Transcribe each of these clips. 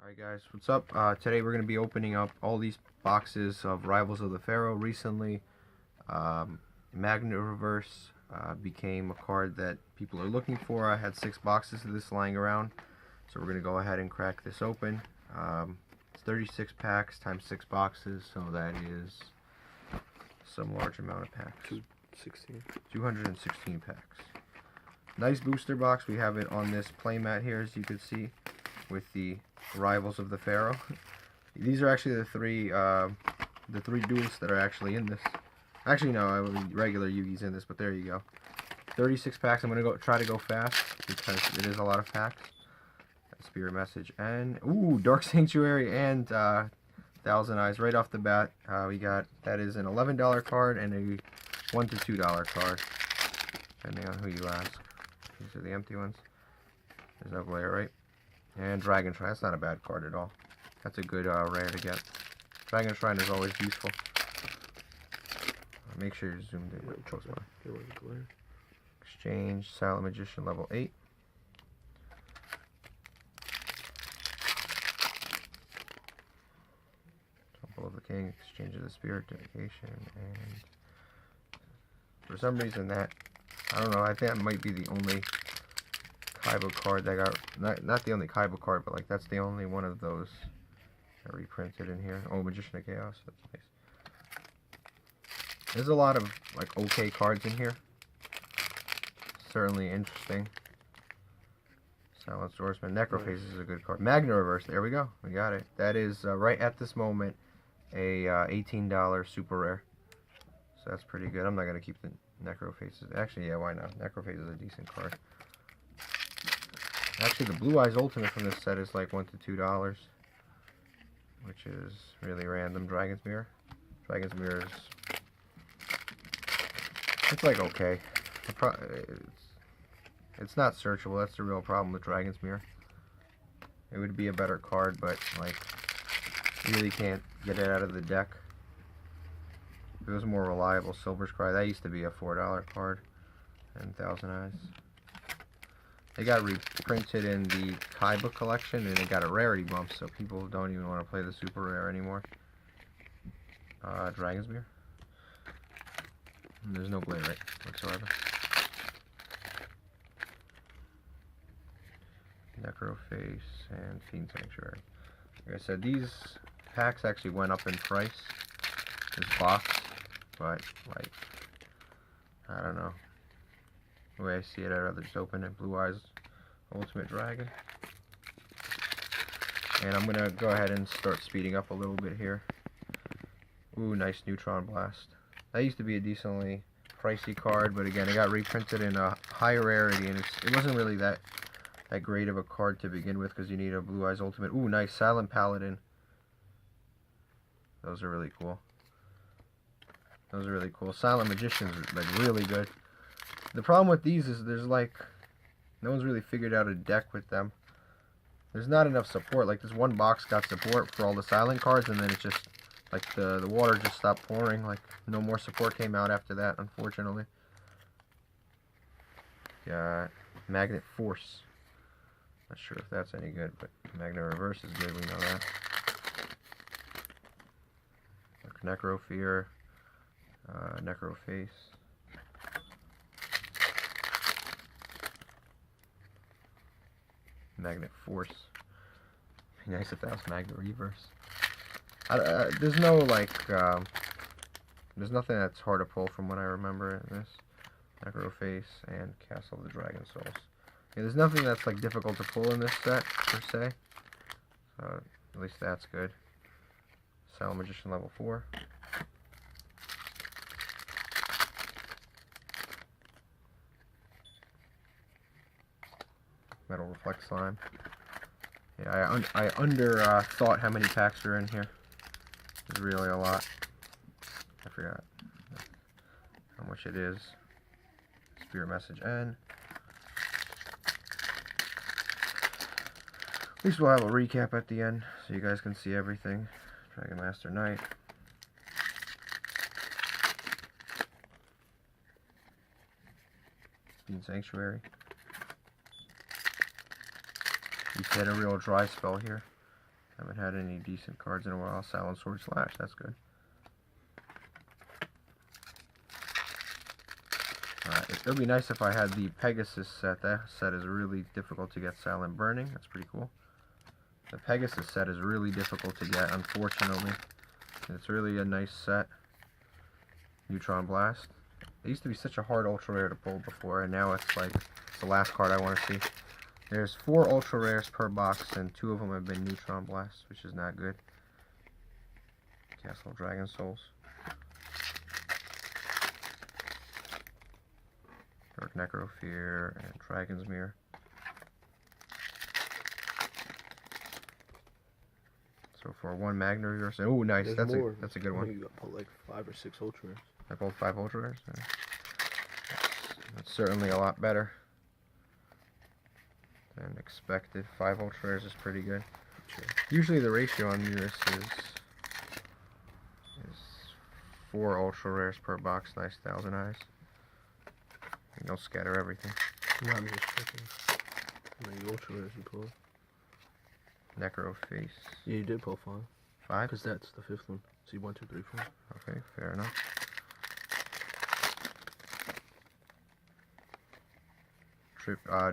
Alright guys, what's up? Today we're going to be opening up all these boxes of Rivals of the Pharaoh. Recently, Magnet Reverse became a card that people are looking for. I had 6 boxes of this lying around, so we're going to go ahead and crack this open. It's 36 packs times 6 boxes, so that is some large amount of packs. 216 packs. Nice booster box. We have it on this playmat here, as you can see, with the Rivals of the Pharaoh. These are actually the three duelists that are actually in this. Actually, no, regular Yugi's in this, but there you go. 36 packs. I'm gonna try to go fast because it is a lot of packs. Spirit Message and Dark Sanctuary and Thousand Eyes right off the bat. We got that is an $11 card and a $1 to $2 card, depending on who you ask. These are the empty ones. There's no glare, right? And Dragon Shrine. That's not a bad card at all. That's a good rare to get. Dragon Shrine is always useful. Make sure you're zoomed in. Close by. Exchange. Silent Magician level 8. Temple of the King. Exchange of the Spirit. Dedication. And for some reason that, I don't know, I think that might be the only Kaiba card that got, not the only Kaiba card, but like that's the only one of those that reprinted in here. Oh, Magician of Chaos, that's nice. There's a lot of like okay cards in here. Certainly interesting. Silent Swordsman, Necrophase is a good card. Magna Reverse, there we go, we got it. That is right at this moment a $18 super rare. So that's pretty good. I'm not gonna keep the Necrophases. Actually, yeah, why not? Necrophase is a decent card. Actually, the Blue Eyes Ultimate from this set is like $1 to $2, which is really random. Dragon's Mirror. Dragon's Mirror is, it's like okay. It's not searchable. That's the real problem with Dragon's Mirror. It would be a better card, but like you really can't get it out of the deck. If it was more reliable, Silver's Cry. That used to be a $4 card. And Thousand Eyes. They got reprinted in the Kaiba collection, and it got a rarity bump, so people don't even want to play the super rare anymore. Dragon's Mirror. And there's no glare, right, whatsoever. Necrophase and Fiend Sanctuary. Like I said, these packs actually went up in price. This box, but like, I don't know. The way I see it, I'd rather just open it. Blue Eyes Ultimate Dragon. And I'm gonna go ahead and start speeding up a little bit here. Ooh, nice Neutron Blast. That used to be a decently pricey card, but again, it got reprinted in a higher rarity, and it wasn't really that great of a card to begin with, because you need a Blue Eyes Ultimate. Ooh, nice Silent Paladin. Those are really cool. Those are really cool. Silent Magicians are like really good. The problem with these is there's like, no one's really figured out a deck with them. There's not enough support. Like this one box got support for all the silent cards, and then it just, like the water just stopped pouring. Like no more support came out after that, unfortunately. Got Magnet Force. Not sure if that's any good, but Magna Reverse is good, we know that. Necrofear. Necrophase. Magnet Force. Be nice if that was Magnet Reverse. There's no like, there's nothing that's hard to pull from what I remember in this. Necrophase and Castle of the Dragon Souls. Yeah, there's nothing that's like difficult to pull in this set per se. So at least that's good. Silent Magician level 4. Metal Reflect Slime. Yeah, I thought how many packs are in here. It's really a lot. I forgot how much it is. Spirit Message N. At least we'll have a recap at the end, so you guys can see everything. Dragon Master Knight. Fiend Sanctuary. He's had a real dry spell here. Haven't had any decent cards in a while. Silent Sword Slash, that's good. It would be nice if I had the Pegasus set. That set is really difficult to get. Silent Burning, that's pretty cool. The Pegasus set is really difficult to get, unfortunately. It's really a nice set. Neutron Blast. It used to be such a hard ultra rare to pull before, and now it's like the last card I want to see. There's 4 ultra rares per box, and 2 of them have been Neutron Blasts, which is not good. Castle Dragon Souls. Dark Necrofear and Dragon's Mirror. So for 1 Magna Reverse. Oh, nice. That's a good one. You got pulled like 5 or 6 ultra rares. I pulled 5 ultra rares. That's certainly a lot better than expected. 5 ultra rares is pretty good. Sure. Usually the ratio on this is 4 ultra rares per box. Nice. Thousand Eyes. And don't scatter everything. No, I'm just checking. How many ultra rares you pulled? Necro Face. Yeah, you did pull 5. 5? Because that's the 5th one. See, 1, 2, 3, 4. Okay, fair enough.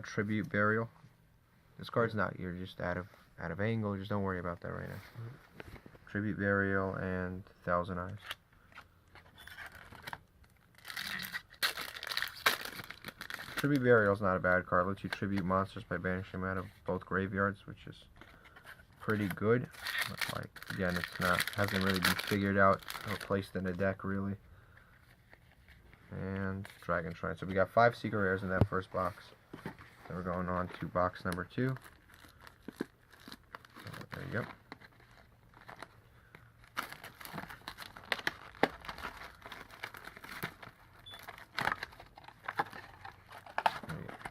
Tribute Burial. This card's not. You're just out of angle. Just don't worry about that right now. Tribute Burial and Thousand Eyes. Tribute Burial is not a bad card. Lets you tribute monsters by banishing them out of both graveyards, which is pretty good. But like again, it's not hasn't really been figured out or placed in a deck really. And Dragon Shrine. So we got 5 secret rares in that first box. Then we're going on to box number 2. There you go.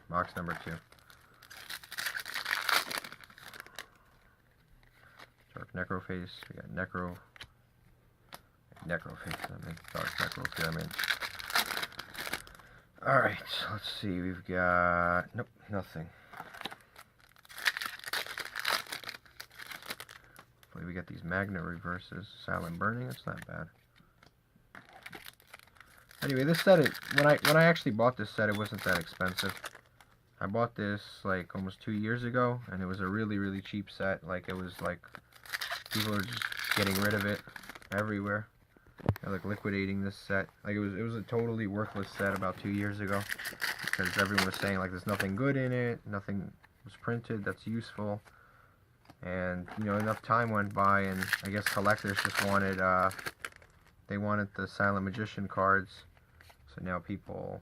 Box number 2. Dark Necroface. We got Necroface. I mean, Dark Necroface. I mean. Alright, let's see. We've got. Nope, nothing. Hopefully, we get these Magna Reverses. Silent Burning. It's not bad. Anyway, this set, when I actually bought this set, it wasn't that expensive. I bought this like almost 2 years ago, and it was a really cheap set. Like it was like people were just getting rid of it everywhere. They're like liquidating this set. Like it was a totally worthless set about 2 years ago because everyone was saying like there's nothing good in it, nothing was printed that's useful, and you know enough time went by, and I guess collectors just wanted they wanted the Silent Magician cards, so now people.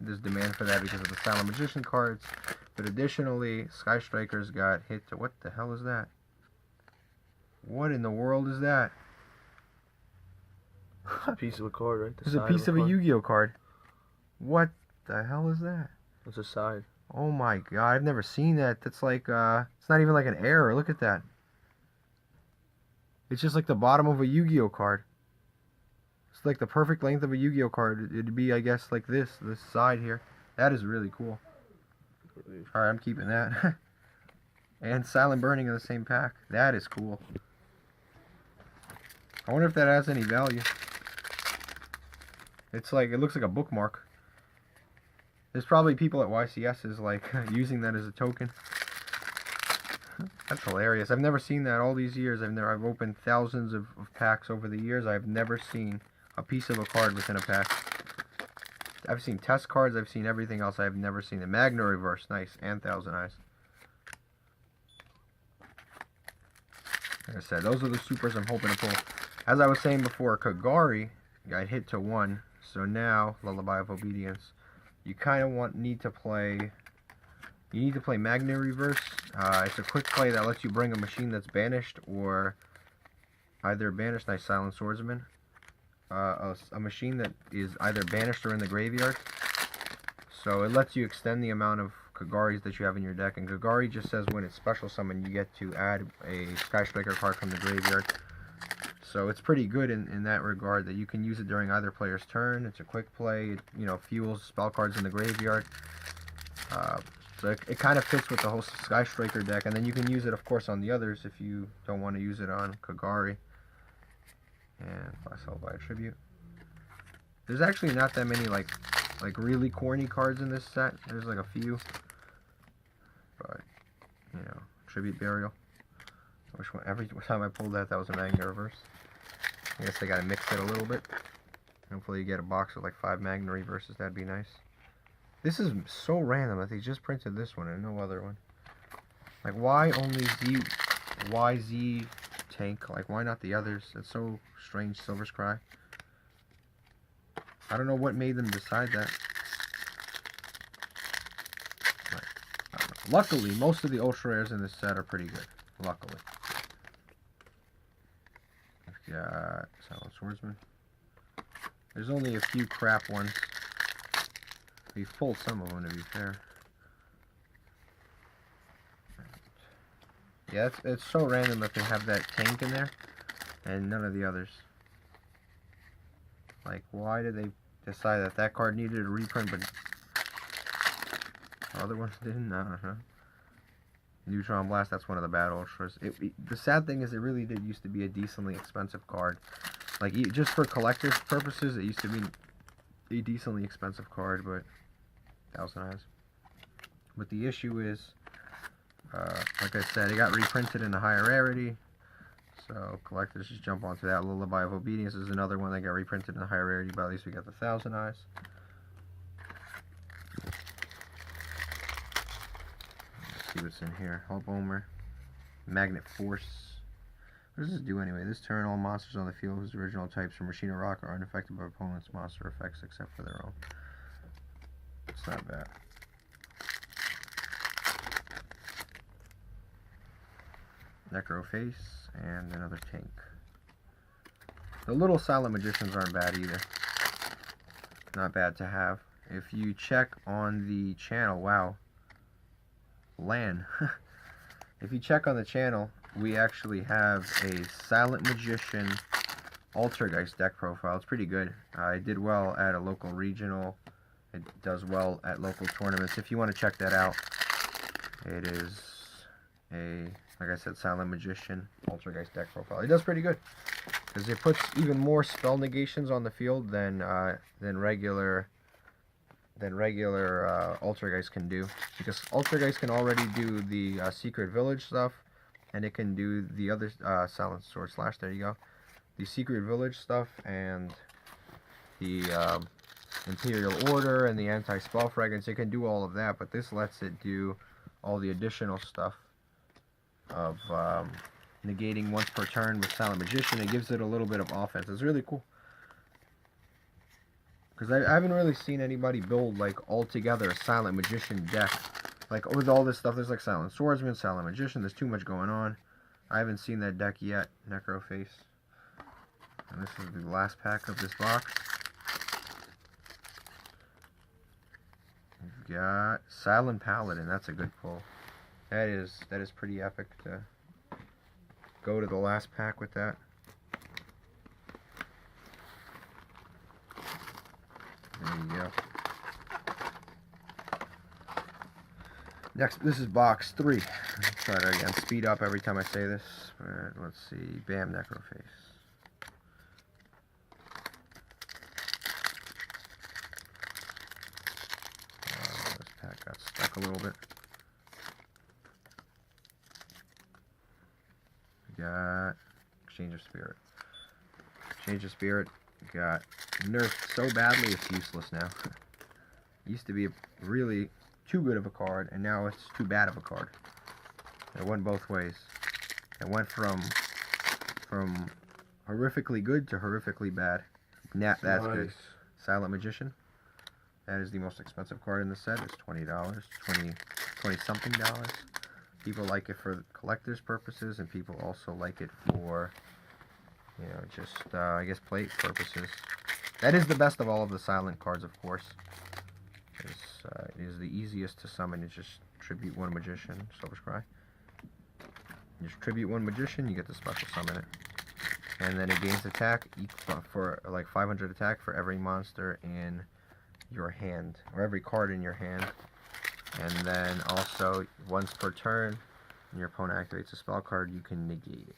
There's demand for that because of the Silent Magician cards. But additionally, Sky Strikers got hit to... What the hell is that? What in the world is that? It's a piece of a card, right? It's a piece of a Yu-Gi-Oh card. What the hell is that? It's a side. Oh my god, I've never seen that. That's like, it's not even like an error. Look at that. It's just like the bottom of a Yu-Gi-Oh card. It's like the perfect length of a Yu-Gi-Oh card. It'd be, I guess, like this side here. That is really cool. Alright, I'm keeping that. And Silent Burning in the same pack. That is cool. I wonder if that has any value. It's like, it looks like a bookmark. There's probably people at YCS's like using that as a token. That's hilarious. I've never seen that all these years. I've opened thousands of packs over the years. I've never seen a piece of a card within a pack. I've seen test cards. I've seen everything else. I've never seen the Magna Reverse. Nice. And Thousand Eyes. Like I said, those are the supers I'm hoping to pull. As I was saying before, Kagari got hit to 1. So now, Lullaby of Obedience. You kind of need to play... You need to play Magna Reverse. It's a quick play that lets you bring a machine that's banished or either banished. Nice Silent Swordsman. A machine that is either banished or in the graveyard. So it lets you extend the amount of Kagaris that you have in your deck. And Kagari just says when it's special summon, you get to add a Sky Striker card from the graveyard. So it's pretty good in that regard that you can use it during either player's turn. It's a quick play. It, fuels spell cards in the graveyard. So it kind of fits with the whole Sky Striker deck, and then you can use it, of course, on the others if you don't want to use it on Kagari. And sell by tribute. There's actually not that many like really corny cards in this set. There's like a few, but you know, tribute burial. Every time I pulled that was a Magna reverse. I guess I gotta mix it a little bit. Hopefully you get a box with like 5 Magna reverses. That'd be nice. This is so random that they just printed this one and no other one. Like, why only YZ tank? Like, why not the others? It's so strange. Silver's Cry. I don't know what made them decide that. Like, I don't know. Luckily, most of the ultra rares in this set are pretty good. Luckily. We've got Silent Swordsman. There's only a few crap ones. We've pulled some of them, to be fair. Yeah, it's so random that they have that tank in there and none of the others. Like, why did they decide that that card needed a reprint but other ones didn't? I don't know. Neutron Blast, that's one of the bad ultras. The sad thing is it really did used to be a decently expensive card. Like, just for collector's purposes, it used to be a decently expensive card, but 1,000 eyes. But the issue is, like I said, it got reprinted in a higher rarity, so collectors just jump onto that. Lullaby of Obedience is another one that got reprinted in a higher rarity, but at least we got the 1,000 eyes. Let's see what's in here. Hope Omer. Magnet Force. What does this do anyway? This turn, all monsters on the field whose original types from Machine or Rock are unaffected by opponent's monster effects except for their own. It's not bad. Necro Face, and another tank. The little Silent Magicians aren't bad either. Not bad to have. If you check on the channel, wow. LAN. If you check on the channel, we actually have a Silent Magician Altergeist deck profile. It's pretty good. It did well at a local regional. It does well at local tournaments. If you want to check that out, it is a, like I said, Silent Magician Altergeist deck profile. It does pretty good because it puts even more spell negations on the field than regular Altergeist can do. Because Altergeist can already do the Secret Village stuff, and it can do the other Silent Sword Slash. There you go. The Secret Village stuff and the Imperial Order and the Anti-Spell Fragrance. It can do all of that, but this lets it do all the additional stuff of negating once per turn with Silent Magician. It gives it a little bit of offense. It's really cool. Because I haven't really seen anybody build, like, altogether a Silent Magician deck. Like, with all this stuff, there's, like, Silent Swordsman, Silent Magician. There's too much going on. I haven't seen that deck yet. Necro Face. And this is the last pack of this box. We've got Silent Paladin. That's a good pull. That is pretty epic to go to the last pack with that. There you go. Next, this is box 3. Let's try that again. Speed up every time I say this. Let's see. Bam, Necro Face. This pack got stuck a little bit. We got Exchange of Spirit. Exchange of Spirit got nerfed so badly it's useless now. It used to be really too good of a card, and now it's too bad of a card. It went both ways. It went from horrifically good to horrifically bad. That's nice. Good. Silent Magician. That is the most expensive card in the set. It's $20. 20 something dollars. People like it for collector's purposes, and people also like it for, you know, just I guess plate purposes. That is the best of all of the silent cards, of course. It is the easiest to summon. It's just tribute 1 Magician, Silver's Cry. Just tribute 1 Magician, you get the special summon it. And then it gains attack for like 500 attack for every monster in your hand, or every card in your hand. And then also, once per turn, when your opponent activates a spell card, you can negate it.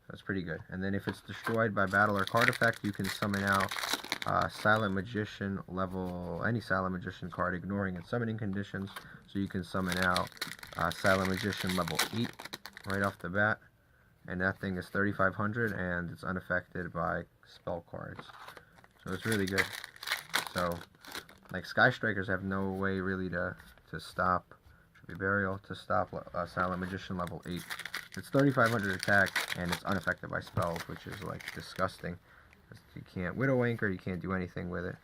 That's pretty good. And then if it's destroyed by battle or card effect, you can summon out Silent Magician level, any Silent Magician card, ignoring its summoning conditions. So you can summon out Silent Magician level 8 right off the bat. And that thing is 3,500 and it's unaffected by spell cards. So it's really good. So, like, Sky Strikers have no way really to stop, should be Burial, to stop Silent Magician level 8. It's 3,500 attack, and it's unaffected by spells, which is, like, disgusting. You can't Widow Anchor, you can't do anything with it.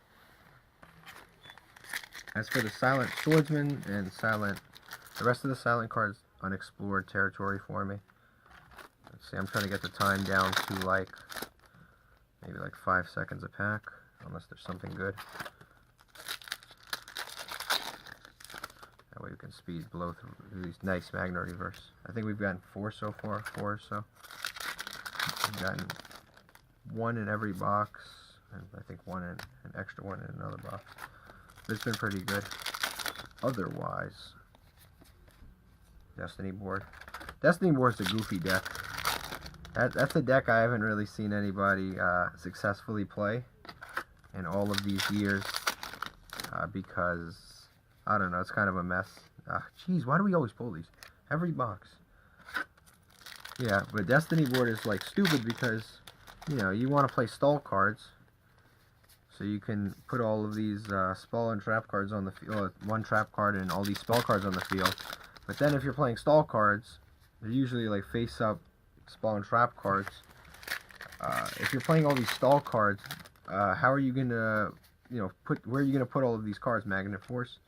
As for the Silent Swordsman and the rest of the Silent cards, unexplored territory for me. Let's see, I'm trying to get the time down to, like, maybe like 5 seconds a pack, unless there's something good. That way we can blow through these nice Magna Reverse. I think we've gotten 4 so far, 4 or so. We've gotten 1 in every box, and I think an extra 1 in another box. It's been pretty good. Otherwise, Destiny Board. Destiny Board's a goofy deck. That's a deck I haven't really seen anybody successfully play in all of these years because, I don't know, it's kind of a mess. Jeez, why do we always pull these? Every box. Yeah, but Destiny Board is, like, stupid because, you know, you want to play stall cards. So you can put all of these spell and trap cards on the field, one trap card and all these spell cards on the field. But then if you're playing stall cards, they're usually, like, face-up spell and trap cards. If you're playing all these stall cards, how are you gonna, you know, where are you gonna put all of these cards? Magnet Force.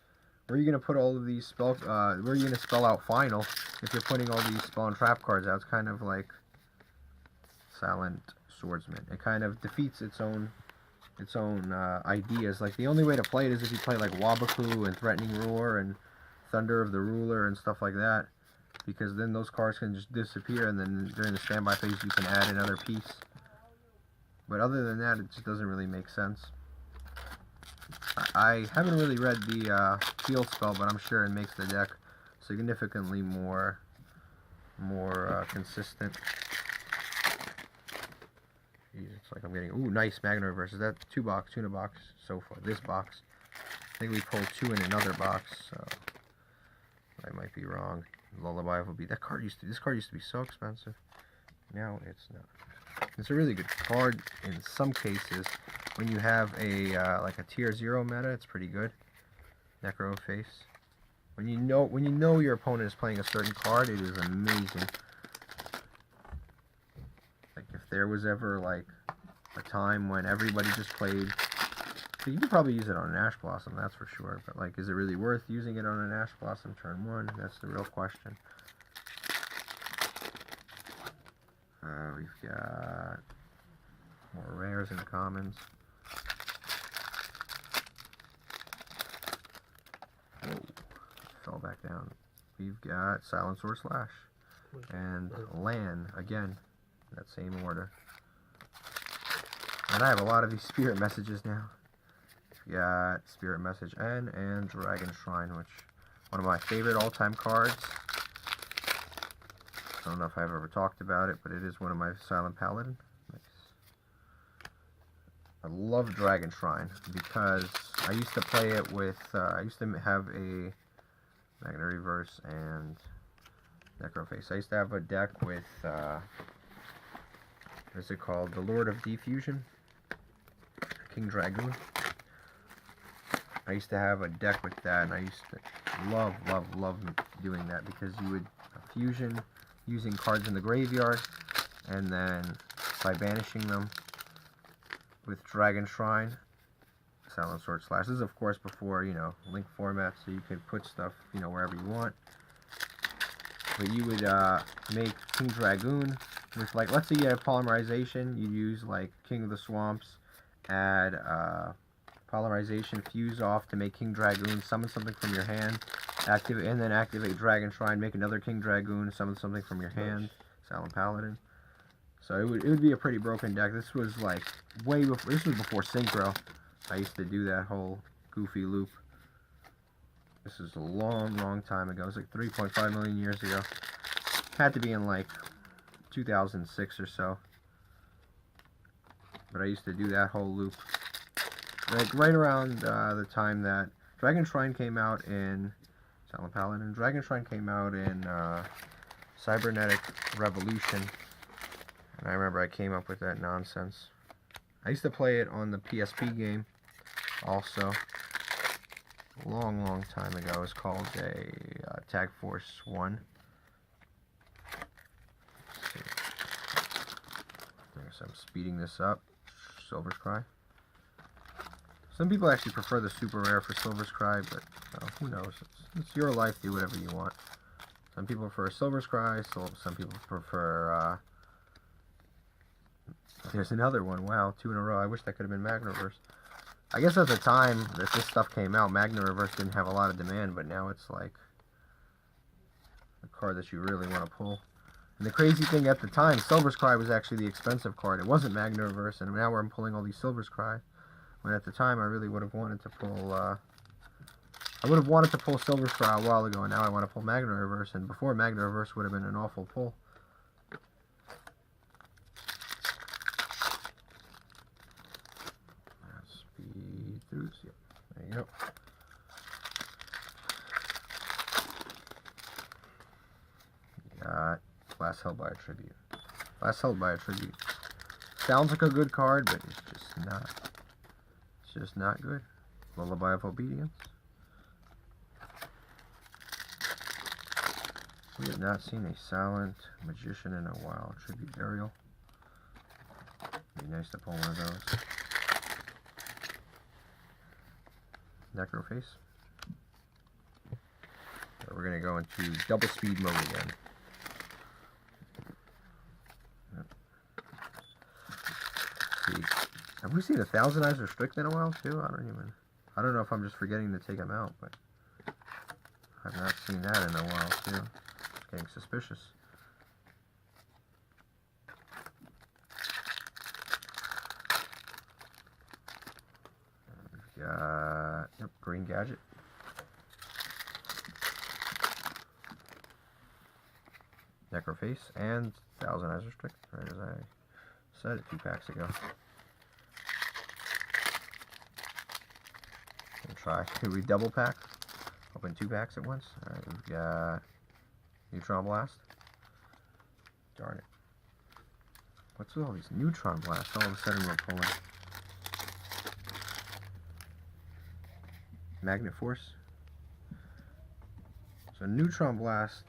Where are you gonna put all of these spells? Where are you gonna spell out Final if you're putting all these spell and trap cards out? It's kind of like Silent Swordsman. It kind of defeats its own ideas. Like, the only way to play it is if you play like Wabaku and Threatening Roar and Thunder of the Ruler and stuff like that, because then those cards can just disappear, and then during the standby phase you can add another piece. But other than that, it just doesn't really make sense. I haven't really read the field spell, but I'm sure it makes the deck significantly more consistent. Jeez, it's like I'm getting, ooh, nice Magna Reverse. Is that 2 in a box so far? This box. I think we pulled 2 in another box, so I might be wrong. Lullaby will be, this card used to be so expensive. Now it's not. It's a really good card in some cases. When you have a like a tier 0 meta, it's pretty good. Necro Face. When you know your opponent is playing a certain card, it is amazing. Like, if there was ever, like, a time when everybody just played, you could probably use it on an Ash Blossom, that's for sure. But, like, is it really worth using it on an Ash Blossom turn 1? That's the real question. We've got more rares and commons. Whoa, fell back down. We've got Silent Sword Slash and Lan again, in that same order. And I have a lot of these Spirit Messages now. We got Spirit Message N and Dragon Shrine, which one of my favorite all-time cards. I don't know if I've ever talked about it, but it is one of my Silent Paladin. Nice. I love Dragon Shrine because I used to play it with, I used to have a Magna Reverse and Necroface. I used to have a deck with, what is it called? The Lord of Defusion? King Dragoon. I used to have a deck with that, and I used to love doing that because you would fusion using cards in the graveyard, and then by banishing them with Dragon Shrine, Silent Sword Slash. This is, of course, before, you know, link format, so you could put stuff, you know, wherever you want. But you would make King Dragoon with, like, let's say you have Polymerization, you'd use, like, King of the Swamps, add Polymerization, fuse off to make King Dragoon, summon something from your hand, activate, and then activate Dragon Shrine, make another King Dragoon, summon something from your hand, Silent Paladin. So it would be a pretty broken deck. This was like way before, this was before Synchro. I used to do that whole goofy loop. This is a long time ago. It was like 3.5 million years ago. Had to be in like 2006 or so. But I used to do that whole loop. Like right around the time that Dragon Shrine came out in Silent Paladin. Dragon Shrine came out in Cybernetic Revolution. And I remember I came up with that nonsense. I used to play it on the PSP game also. A long time ago. It was called a Tag Force 1. Let's see. I guess I'm speeding this up. Silver's Cry. Some people actually prefer the super rare for Silver's Cry, but who knows? It's your life. Do whatever you want. Some people prefer Silver's Cry. Some people prefer. There's another one. Wow, 2 in a row. I wish that could have been Magnaverse. I guess at the time that this stuff came out, Magnaverse didn't have a lot of demand, but now it's like a card that you really want to pull. And the crazy thing at the time, Silver's Cry was actually the expensive card. It wasn't Magnaverse, and now I'm pulling all these Silver's Cry. When at the time I really would have wanted to pull, I would have wanted to pull Silver's Cry a while ago, and now I want to pull Magnaverse, and before Magnaverse would have been an awful pull. Speed through, yep. There you go. Got Last Held by a Tribute. Last Held by a Tribute. Sounds like a good card, but it's just not. It's just not good. Lullaby of Obedience. We have not seen a Silent Magician in a while. Tribute Burial. Be nice to pull one of those. Necroface. So we're going to go into double speed mode again. Yep. See, have we seen 1,000 Eyes Restrict in a while too? I don't know if I'm just forgetting to take them out, but I've not seen that in a while too. It's getting suspicious. We've got Green Gadget. Necroface and 1,000 Eyes Restrict, right as I said 2 packs ago. We'll try. Could we double pack? Open 2 packs at once. Alright, we've got Neutron Blast. Darn it. What's with all these Neutron Blasts? All of a sudden we're pulling. Magnet Force. So Neutron Blast.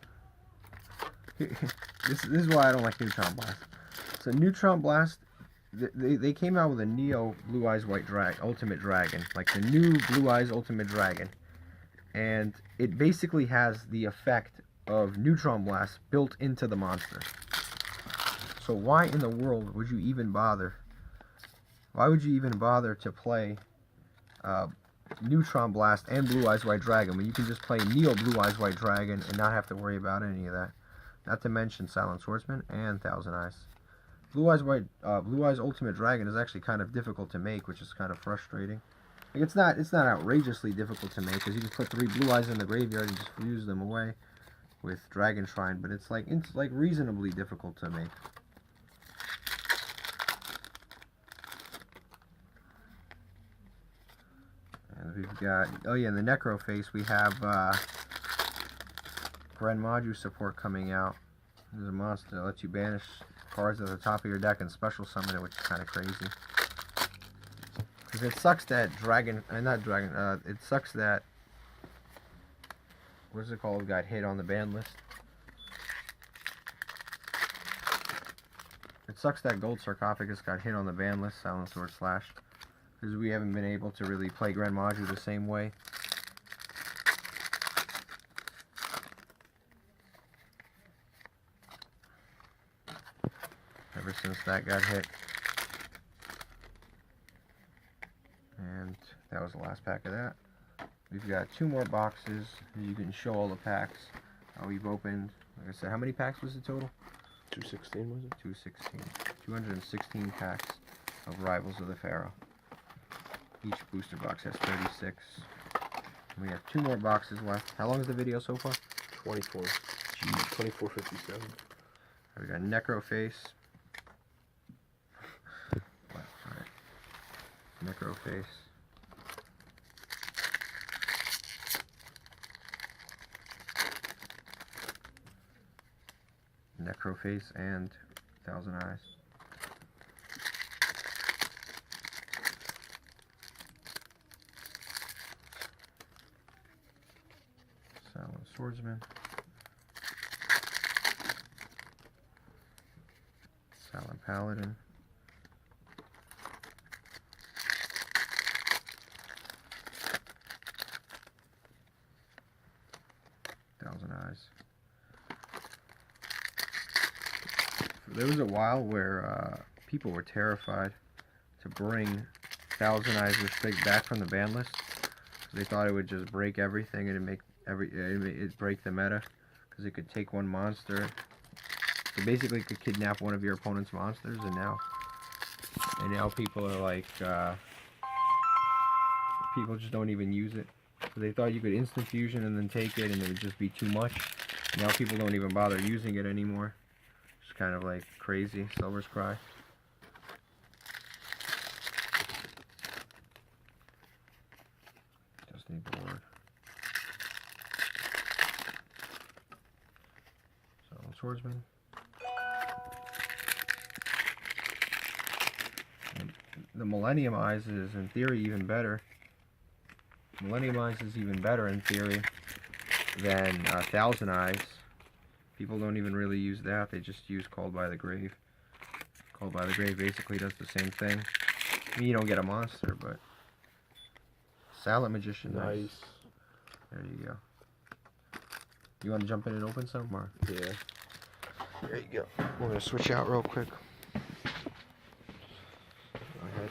This is why I don't like Neutron Blast. So Neutron Blast, they came out with a Neo Blue Eyes White Ultimate Dragon, like the new Blue Eyes Ultimate Dragon, and it basically has the effect of Neutron Blast built into the monster. So why in the world would you even bother? Why would you even bother to play Neutron Blast and Blue Eyes White Dragon when you can just play Neo Blue Eyes White Dragon and not have to worry about any of that? Not to mention Silent Swordsman and 1,000 Eyes. Blue Eyes Ultimate Dragon is actually kind of difficult to make, which is kind of frustrating. Like it's not outrageously difficult to make because you just put 3 Blue Eyes in the graveyard and just fuse them away with Dragon Shrine, but it's like reasonably difficult to make. And we've got, oh yeah, in the Necroface we have Grand Maju support coming out. There's a monster that lets you banish cards at the top of your deck and special summon it, which is kind of crazy. Because it sucks that it sucks that, what is it called, got hit on the ban list. It sucks that Gold Sarcophagus got hit on the ban list, Silent Sword Slash, because we haven't been able to really play Grand Maju the same way. Ever since that got hit. And that was the last pack of that. We've got 2 more boxes. You can show all the packs we've opened. Like I said, how many packs was the total? 216 was it? 216. 216 packs of Rivals of the Pharaoh. Each booster box has 36. We have 2 more boxes left. How long is the video so far? 24. 24.57. We got Necroface. Necroface. Necroface and Thousand Eyes. Silent Swordsman. Silent Paladin. Thousand Eyes. There was a while where people were terrified to bring Thousand Eyes Restrict back from the ban list. They thought it would just break everything and it'd break the meta because it could take one monster. So basically, it could kidnap one of your opponent's monsters, and now people are like, people just don't even use it. So they thought you could instant fusion and then take it, and it would just be too much. Now people don't even bother using it anymore. It's kind of like crazy. Silver's Cry. Destiny Board. Silent Swordsman. And the Millennium Eyes is in theory even better. Millennium Eyes is even better in theory than Thousand Eyes. People don't even really use that. They just use Called by the Grave. Called by the Grave basically does the same thing. I mean, you don't get a monster, but Silent Magician. Nice. There you go. You want to jump in and open some, or? Yeah. There you go. We're gonna switch out real quick. Go ahead.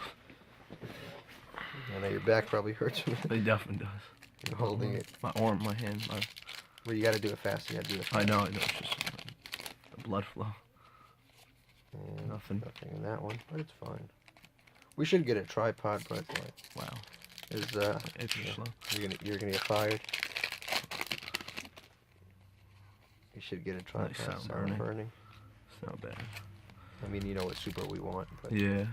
I know your back probably hurts when It definitely does. you're holding it. My arm, my hand, my... Well, you gotta do it fast. You gotta do it fast. I know, it's just the blood flow. Nothing. Nothing in that one, but it's fine. We should get a tripod, but like, Wow. is It's just slow. you're gonna get fired. You should get a tripod. Nice sound Sound burning. It's not bad. I mean, you know what super we want, but Yeah.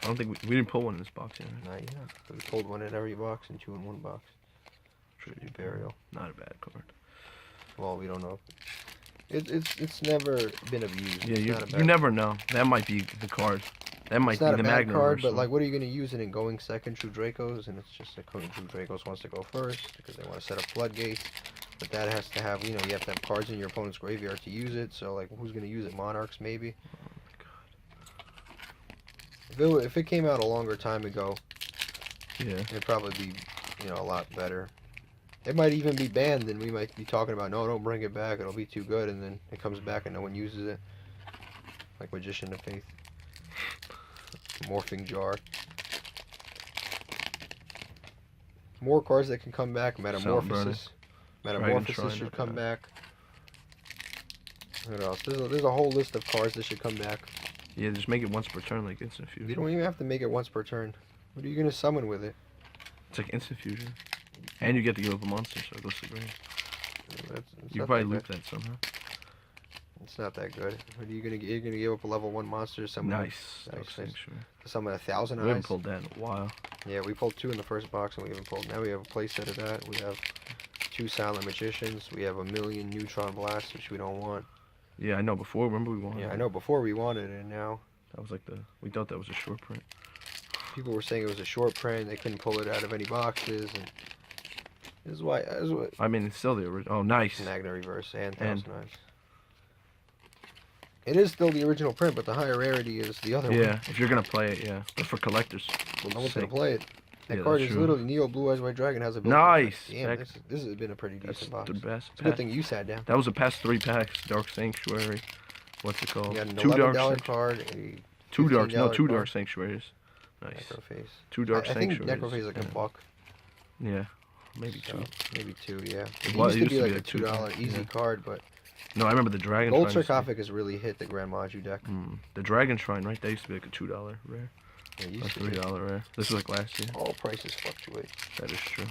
I don't think we didn't pull one in this box yet. not yet. We pulled one in every box and 2 in one box. Tribute Burial. Not a bad card. Well, we don't know. It's never been abused. Yeah, It's not a you bad- never know. That might be the card. That might It's be not the a bad Magna card, Reversal. but like, what are you gonna use it in? Going second, True Dracos, and it's just that True Dracos wants to go first because they want to set up floodgates. But that has to have, you have to have cards in your opponent's graveyard to use it. So like, who's gonna use it? Monarchs maybe. Oh my god. If it came out a longer time ago, Yeah. it'd probably be, a lot better. It might even be banned, and we might be talking about, no, don't bring it back, it'll be too good, and then it comes back and no one uses it. Like Magician of Faith. Morphing Jar. More cards that can come back. Metamorphosis. Metamorphosis Shrine, should okay. come back. What else? There's a whole list of cards that should come back. Yeah, just make it once per turn like instant You fusion. don't even have to make it once per turn. What are you going to summon with it? It's like instant fusion. And you get to give up a monster, so it goes to green. It's You not probably that loop good. that somehow. It's not that good. What are you gonna get? You're gonna give up a level 1 monster. Summon Nice. Nice, Nice. nice. Sure. Summon 1,000 We haven't eyes. pulled that in a while. Yeah, we pulled 2 in the first box, and we haven't pulled. Now we have a playset of that. We have 2 Silent Magicians. We have a million Neutron Blasts, which we don't want. Yeah, I know. Before, remember we wanted. Yeah, I know. Before we wanted it, and now That was like we thought that was a short print. people were saying it was a short print. They couldn't pull it out of any boxes, and this is why. This is what I mean, it's still the original. Oh, nice. Magna Reverse and And- 1,000 eyes. It is still the original print, but the higher rarity is the other one. Yeah, if you're gonna play it, yeah. But for collectors, No one's gonna sick. play it. That Yeah, card that's is true. literally Neo Blue Eyes White Dragon has a built-in Nice. effect. Damn, Heck. this has been a pretty That's decent box. the best. It's a good thing you sat down. That was the past 3 packs. Dark Sanctuary. What's it called? You got an Two $11 Dark card, a Two dark. No, $15 2 card. Dark Sanctuaries. Nice. Necroface. 2 Dark I think Sanctuaries. Necroface is like yeah. a buck. Yeah, maybe So, 2. maybe 2, yeah. It It was- used to be like a like $2 $2, easy yeah. card, but No, I remember the Dragon Gold Shrine. Sarcophagus really hit the Grand Maju deck. The Dragon Shrine, right? That used to be like a $2 rare. It A used to be. $3 rare. This was like last year. All prices fluctuate. That is true.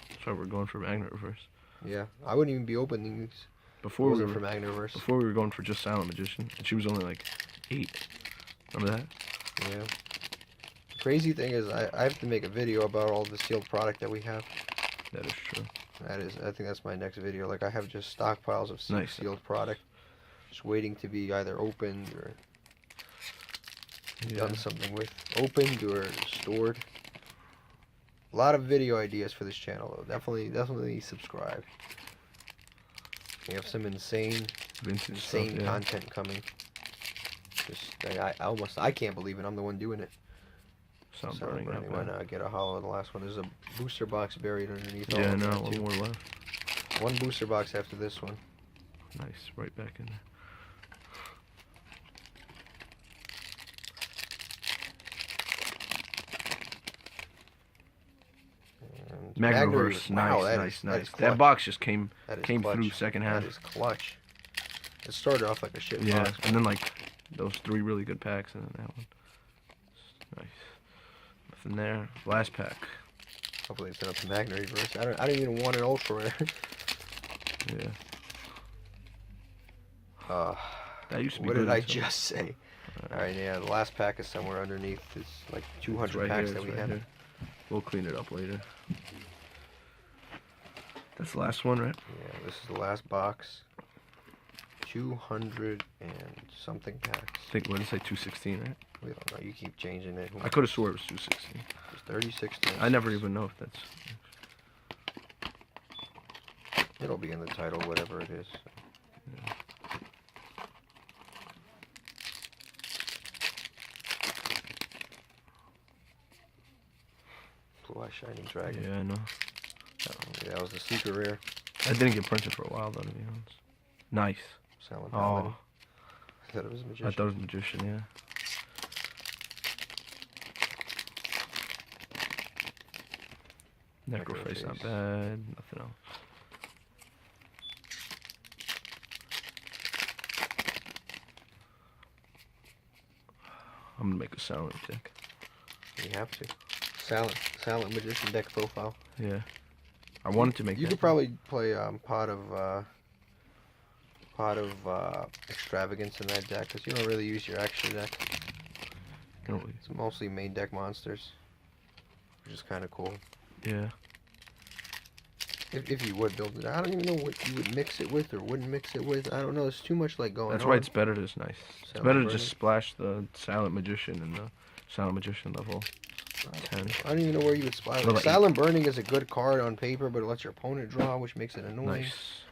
That's why we're going for Magnet Reverse. Yeah, I wouldn't even be opening these. Before we Wasn't were for Magna Reverse. Before we were going for just Silent Magician, and she was only like 8. Remember that? Yeah. The crazy thing is, I have to make a video about all the sealed product that we have. That is true. I think that's my next video. Like, I have just stockpiles of Nice. sealed product, just waiting to be either opened or done something with. Opened or stored. A lot of video ideas for this channel, though. Definitely subscribe. We have some insane Vintage stuff, yeah. content coming. Just, I can't believe it. I'm the one doing it. Sound burning up. Why not get a hollow in the last one? There's a booster box buried underneath. Yeah, all of no, that, one too. more left. One booster box after this one. Nice, right back in there. And Magna Magna Reverse, wow, nice. that is That clutch. box just came That is through clutch. second half. That is clutch. It started off like a shit Yeah, box. and then like those 3 really good packs, and then that one. Nice. Nothing there. Last pack. Hopefully it's enough Magna Reverse. I don't even want an ultra rare. Yeah. uh, That used to be what good. did I until- just say? Alright, yeah, the last pack is somewhere underneath. It's like 200 It's right packs here, that it's we right have. here. We'll clean it up later. That's the last one, right? Yeah, this is the last box. 200 and something packs. I think, what did it say, 216, right? We don't know. You keep changing it. I could have swore it was 216. It's 36 times. I never even know if that's... It'll be in the title, whatever it is. Yeah. Blue Eye Shining Dragon. Yeah, I know. Yeah, that was the secret rare. I didn't get printed for a while, though, to be honest. Nice. Silent Paladin. Oh, I thought it was a magician. I thought it was Magician, yeah. Necroface, not Necroface. bad. Nothing else. I'm gonna make a silent deck. You have to. Silent Magician deck profile. Yeah. I wanted to make You that. could probably play Pot of Extravagance in that deck, because you don't really use your extra deck. You know, It's mostly main deck monsters, which is kind of cool. yeah. If you would build it. I don't even know what you would mix it with or wouldn't mix it with. I don't know. There's too much like going That's on. why it's better to, it's nice. It's Silent better to Burning. just splash the Silent Magician and the Silent Magician level 10. I don't even know where you would splash Level it. Silent Burning is a good card on paper, but it lets your opponent draw, which makes it annoying. Nice.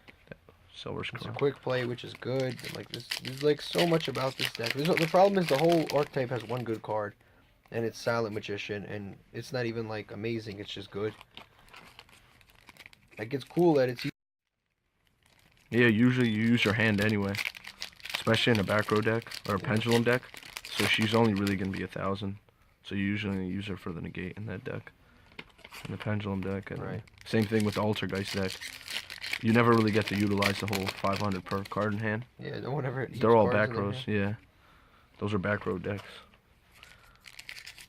Silver It's a Scroll. quick play, which is good. And, like there's like so much about this deck. The problem is the whole archetype has one good card, and it's Silent Magician, and it's not even like amazing. It's just good. Like it's cool that it's. Yeah, usually you use your hand anyway. Especially in a back row deck or a pendulum deck. So she's only really going to be 1,000. So you usually use her for the negate in that deck. In the pendulum deck. And Right. Same thing with the Altergeist deck. You never really get to utilize the whole 500 per card in hand. Yeah, no one ever. They're all cards back in their rows, hand. yeah. Those are back row decks.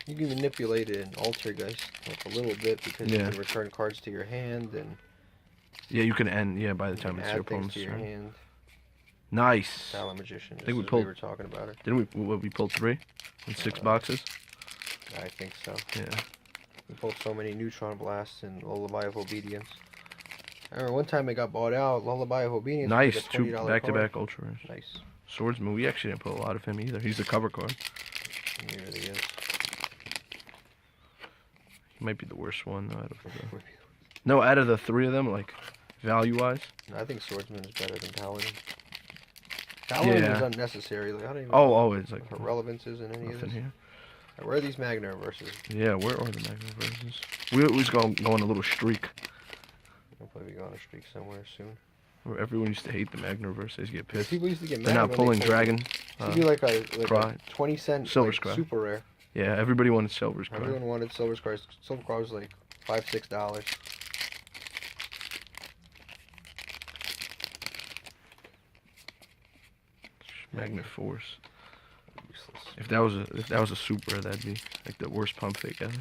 You can manipulate it in Altergeist like a little bit because Yeah. you can return cards to your hand and Yeah, you can end, by the you time can it's your add things opponent's to your turn. hand. Nice. Silent Magician. think we just as pulled- We were talking about it. Didn't we pulled 3? In 6 boxes? I think so. Yeah. We pulled so many Neutron Blasts and Lullaby of Obedience. I remember one time it got bought out. Lullaby of Obedience. was Nice, like a 2 $20 back-to-back card. ultra rares. Nice. Swordsman, we actually didn't put a lot of him either. He's a cover card. He really is. He might be the worst one out of the... No, out of the 3 of them, like, value-wise. I think Swordsman is better than Paladin. Paladin Yeah. is unnecessary. Like, I don't even Oh, it's like know what her relevance is in any of nothing this. here. Where are these Magna versus? Yeah, where are the Magna versions? We always go on a little streak I'll probably go on a streak somewhere soon. where everyone used to hate the Magna verses, get pissed. People used to get mad. They're now when pulling they pulled Dragon. It used to be like a Cry. 20-cent Silver like, Scry. super rare. Yeah, everybody wanted Silver's card. Everyone wanted Silver Scars. Silver Scars was like $5-6. Magna Force. Useless. If that was a super, that'd be like the worst pump fake ever.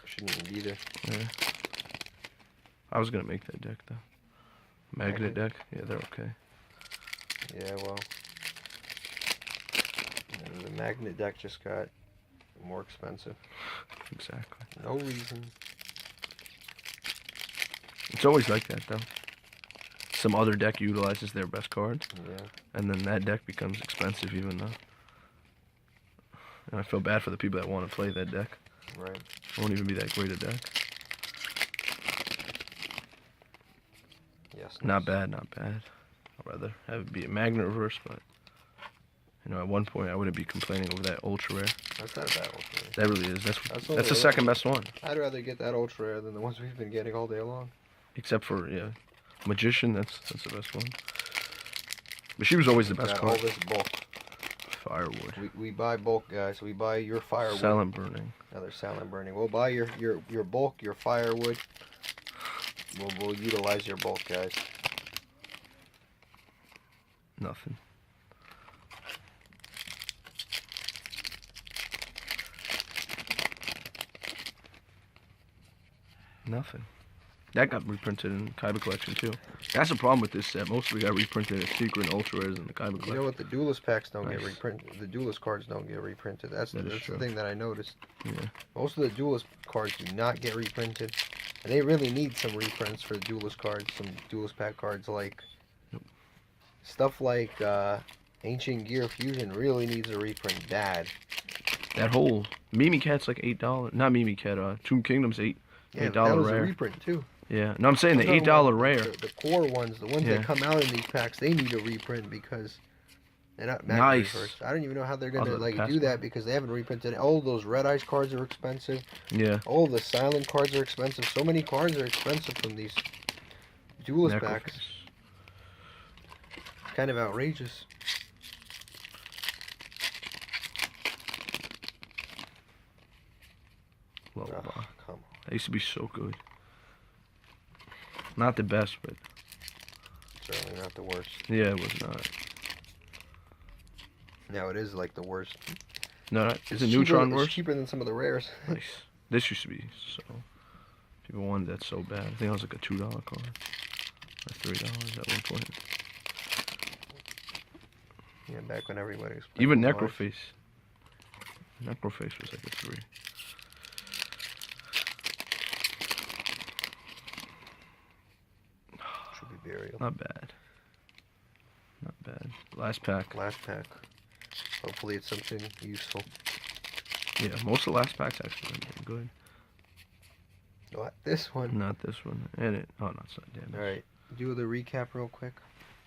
Shouldn't even be there. Yeah. I was gonna make that deck though. Magnet deck. Yeah, they're okay. Yeah, well, the magnet deck just got more expensive. Exactly. No reason. It's always like that though. Some other deck utilizes their best cards, Yeah. and then that deck becomes expensive even though. And I feel bad for the people that want to play that deck. Right. It won't even be that great a deck. Yes. Not bad, not bad. I'd rather have it be a magnet reverse, but you know, at one point I wouldn't be complaining over that ultra rare. That's not a bad one for me. That really is. That's That's the second best one. I'd rather get that ultra rare than the ones we've been getting all day long. Except for Magician. That's the best one. But she was always the best Got all card. this bulk. Firewood. We buy bulk, guys. We buy your firewood. Silent burning. Another silent burning. We'll buy your bulk, your firewood. We'll utilize your bulk, guys. Nothing. Nothing. That got reprinted in Kaiba Collection too. That's the problem with this set. Most of it got reprinted as secret and ultra rares in the Kaiba Collection. You know what? The Duelist packs don't get Nice. reprinted. The Duelist cards don't get reprinted. That's That is the true. thing that I noticed. Yeah. Most of the Duelist cards do not get reprinted. And they really need some reprints for the Duelist cards. Some Duelist pack cards like... Yep. Stuff like Ancient Gear Fusion really needs a reprint bad. That whole Mimi Cat's like $8. Not Mimi Cat. Tomb Kingdom's Yeah, $8 that was rare. a reprint too. Yeah. No, I'm saying the No, $8 rare. The core ones, the ones Yeah. that come out in these packs, they need a reprint because they're not magnet Nice. reverse. I don't even know how they're I'll gonna do the like pass do that back. because they haven't reprinted it. All those Red Eyes cards are expensive. Yeah. All the silent cards are expensive. So many cards are expensive from these Duelist packs. Necroface. Kind of outrageous. Lullaby. Oh, come on. That used to be so good. Not the best, but Certainly not the worst. yeah, it was not. Now it is like the worst. No, is It's it cheaper- Neutron it's worse? cheaper than some of the rares. Nice. This used to be so. People wanted that so bad. I think it was like a $2 card, or $3 at one point. Yeah, back when everybody was playing Even with cards. Necroface. Necroface was like a 3. Should be burial. Not bad. Not bad. Last pack. Last pack. Hopefully it's something useful. Yeah, most of the last packs actually have been good. What? This one? Not this one. And it. Oh, not so damn. Alright. Do the recap real quick.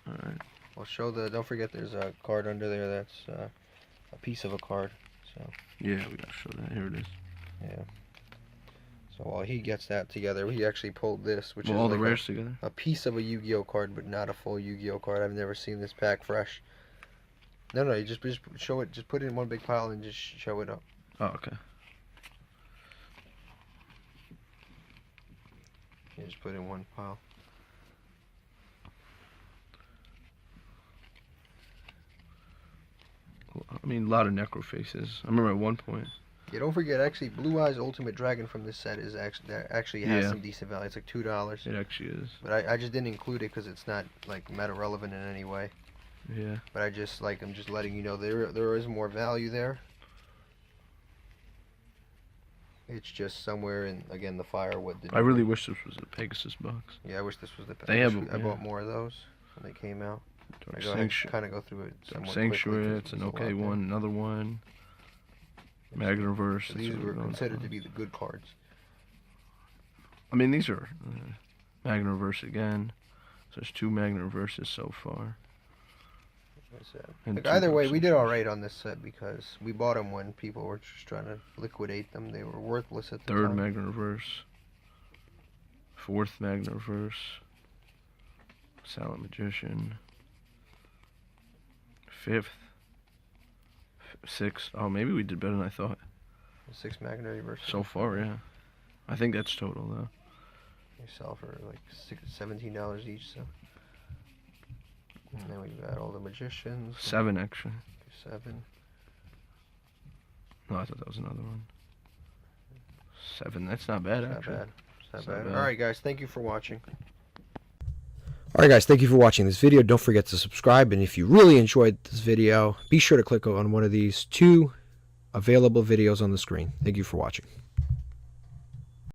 All right. I'll show the... Don't forget there's a card under there that's a piece of a card. So, Yeah, we gotta show that. Here it is. yeah. So while he gets that together, he actually pulled this, which Well, is all the like rares together. a piece of a Yu-Gi-Oh card, but not a full Yu-Gi-Oh card. I've never seen this pack fresh. No, you just show it. Just put it in one big pile and just show it up. Oh, okay. You just put it in one pile. I mean, a lot of Necrofaces. I remember at one point. Yeah, don't forget. Actually, Blue Eyes Ultimate Dragon from this set is actually has Yeah. some decent value. It's like $2. It actually is. But I just didn't include it because it's not like meta relevant in any way. Yeah. But I'm just letting you know there is more value there. It's just somewhere in again the firewood. I really wish this was a Pegasus box. Yeah, I wish this was the. They I have wish them, I yeah. bought more of those when they came out. I Dark go ahead Sanctuary. kind of go through it. Dark somewhat Sanctuary. quickly 'cause It's an there's a lot okay there. one. Another one. Magnet Reverse. So that's these what were we're going considered for. to be the good cards. I mean, these are Magnet Reverse again. So there's 2 Magnet Reverses so far. That's it. And Like, 2 either way, Dark we did all Sanctuaries. right on this set because we bought them when people were just trying to liquidate them. They were worthless at the 3rd time. Magnet Reverse. 4th Magnet Reverse. Silent Magician. 5th. 6th. Oh, maybe we did better than I thought. 6 Magnet Reverse. So far, yeah. I think that's total, though. They sell for like $17 each. So. And then we got all the magicians. 7, actually. 7. Oh, I thought that was another one. 7. That's not bad, Not actually. bad. It's not It's not bad. bad. Alright guys, thank you for watching. Alright guys, thank you for watching this video. Don't forget to subscribe, and if you really enjoyed this video, be sure to click on one of these 2 available videos on the screen. Thank you for watching.